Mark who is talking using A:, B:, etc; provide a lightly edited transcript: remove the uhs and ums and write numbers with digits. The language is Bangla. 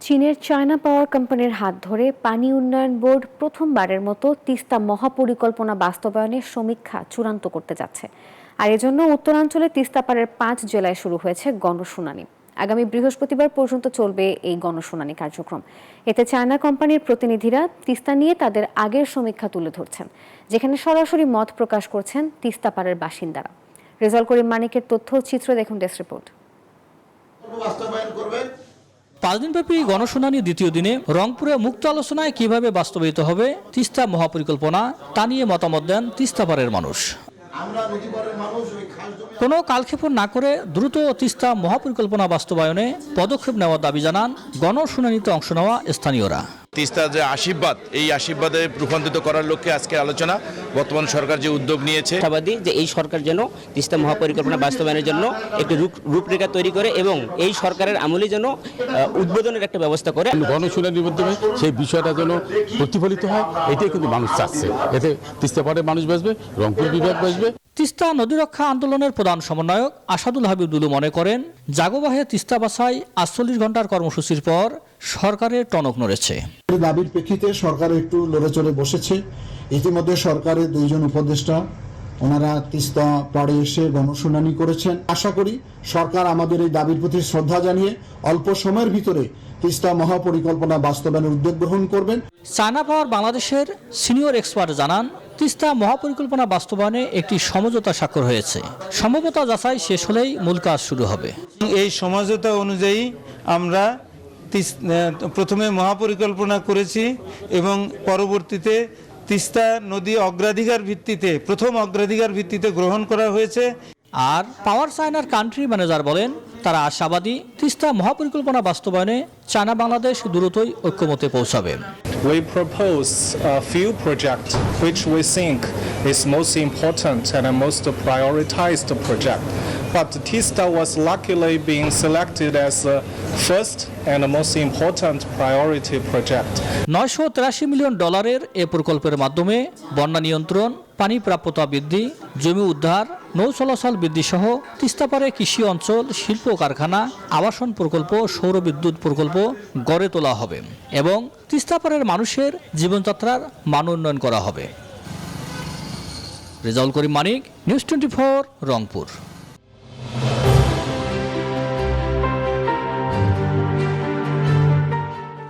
A: চীনের চায়না পাওয়ার কোম্পানির হাত ধরে পানি উন্নয়ন বোর্ড প্রথমবারের মতো তিস্তা মহাপরিকল্পনা বাস্তবায়নের সমীক্ষা চূড়ান্ত করতে যাচ্ছে। আর এজন্য উত্তরাঞ্চলে তিস্তাপাড়ের 5 জেলায় শুরু হয়েছে গণশুনানি। আগামী বৃহস্পতিবার পর্যন্ত চলবে এই গণশুনানি কার্যক্রম। এতে চায়না কোম্পানির প্রতিনিধিরা তিস্তা নিয়ে তাদের আগের সমীক্ষা তুলে ধরছেন, যেখানে সরাসরি মত প্রকাশ করছেন তিস্তাপাড়ের বাসিন্দারা। রেজাউল করিম মানিকের তথ্য চিত্র দেখুন ডেস্ক রিপোর্ট।
B: 5 দিনব্যাপী গণশুনানি দ্বিতীয় দিনে রংপুরে মুক্ত আলোচনায় কিভাবে বাস্তবায়িত হবে তিস্তা মহাপরিকল্পনা তা নিয়ে মতামত দেন তিস্তাপাড়ের মানুষ। কোনো কালক্ষেপণ না করে দ্রুত তিস্তা মহাপরিকল্পনা বাস্তবায়নে পদক্ষেপ নেওয়ার দাবি জানান গণশুনানিতে অংশ নেওয়া স্থানীয়রা।
C: তিস্তা যে আশীর্বাদ, এই আশীর্বাদে রূপান্তরিত করার লক্ষ্যে আজকের আলোচনা। বর্তমান সরকার যে উদ্যোগ নিয়েছে,
D: আশাবাদী যে এই সরকার যেন তিস্তা মহাপরিকল্পনা বাস্তবায়নের জন্য একটি রূপরেখা তৈরি করে এবং এই সরকারের আমলে যেন উদ্বোধনের একটা ব্যবস্থা করে।
E: গণশুনানির মাধ্যমে সেই বিষয়টা যেন প্রতিফলিত হয়, এটাই কিন্তু মানুষ চাচ্ছে। এতে তিস্তাপাড়ের মানুষ বাঁচবে, রংপুর বিভাগ বাঁচবে।
B: তিস্তা নদী রক্ষা আন্দোলনের প্রধান সমন্বয়ক আসাদুল হাবিব দুলু মনে করেন, জাগোবাহে তিস্তা বাছাই 48 ঘন্টার কর্মসূচির পর সরকারের টনক নড়েছে।
F: দাবির প্রেক্ষিতে সরকার একটু লড়ে চড়ে বসেছে। ইতিমধ্যে সরকারের 2 জন উপদেষ্টা ওনারা তিস্তা পাড়ে এসে গণশুনানি করেছেন। আশা করি সরকার আমাদের এই দাবির প্রতি শ্রদ্ধা জানিয়ে অল্প সময়ের ভিতরে তিস্তা মহাপরিকল্পনা বাস্তবায়নের উদ্যোগ গ্রহণ করবেন।
B: চায়না পাওয়ার বাংলাদেশের সিনিয়র এক্সপার্ট জানান, তিস্তা মহাপরিকল্পনা বাস্তবায়নে একটি সমঝোতা স্বাক্ষর হয়েছে। সমঝোতা যাচাই শেষ হলেই মূল কাজ শুরু হবে।
G: এই সমঝোতা অনুযায়ী আমরা প্রথমে মহাপরিকল্পনা করেছি এবং পরবর্তীতে তিস্তা নদী প্রথম অগ্রাধিকার ভিত্তিতে গ্রহণ করা হয়েছে।
B: আর পাওয়ার চায়নার কান্ট্রি ম্যানেজার বলেন, তারা আশাবাদী তিস্তা মহাপরিকল্পনা বাস্তবায়নে চায়না বাংলাদেশ দ্রুতই ঐক্যমতে পৌঁছাবে।
H: We propose a few projects which we think is most important and most prioritized project. But Tista was luckily being selected as the first and the most important priority project.
B: $983 million এ প্রকল্পের মাধ্যমে বন্যা নিয়ন্ত্রণ, পানি প্রাপ্যতা বৃদ্ধি, জমি উদ্ধার, নৌ চলাচল বৃদ্ধি সহ তিস্তাপাড়ে কৃষি অঞ্চল, শিল্প কারখানা, আবাসন প্রকল্প, সৌর বিদ্যুৎ প্রকল্প গড়ে তোলা হবে এবং তিস্তাপাড়ের মানুষের জীবনযাত্রার মান উন্নয়ন করা হবে। রেজাউল করিম মানিক, নিউজ 24, রংপুর।